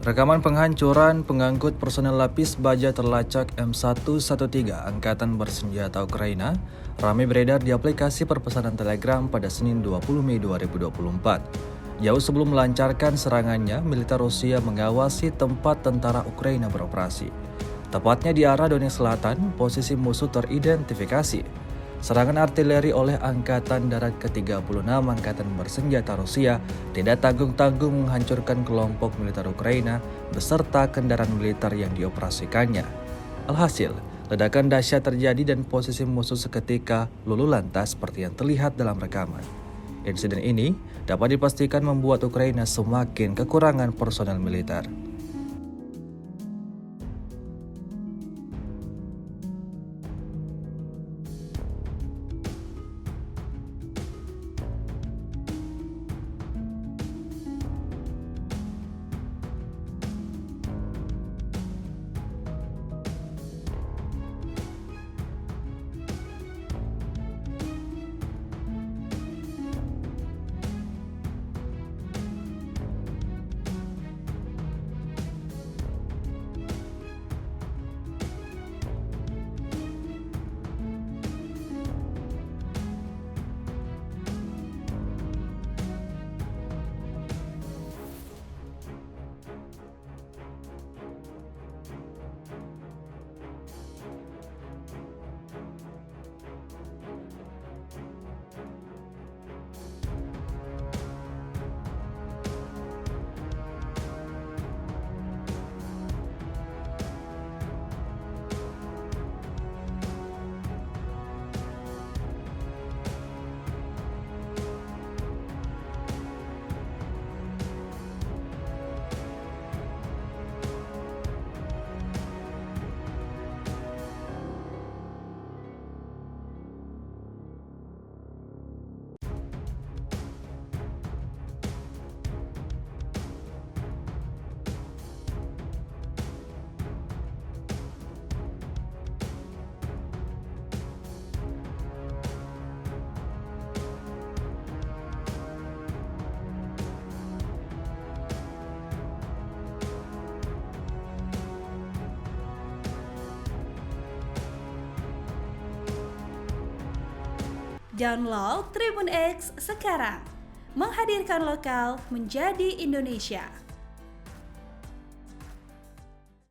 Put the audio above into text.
Rekaman penghancuran pengangkut personel lapis baja terlacak M113 Angkatan Bersenjata Ukraina ramai beredar di aplikasi perpesanan Telegram pada Senin 20 Mei 2024. Jauh sebelum melancarkan serangannya, militer Rusia mengawasi tempat tentara Ukraina beroperasi. Tepatnya di arah Donetsk Selatan, posisi musuh teridentifikasi. Serangan artileri oleh Angkatan Darat ke-36 Angkatan Bersenjata Rusia tidak tanggung-tanggung menghancurkan kelompok militer Ukraina beserta kendaraan militer yang dioperasikannya. Alhasil, ledakan dahsyat terjadi dan posisi musuh seketika luluh lantas seperti yang terlihat dalam rekaman. Insiden ini dapat dipastikan membuat Ukraina semakin kekurangan personel militer. Download Tribun X sekarang, menghadirkan lokal menjadi Indonesia.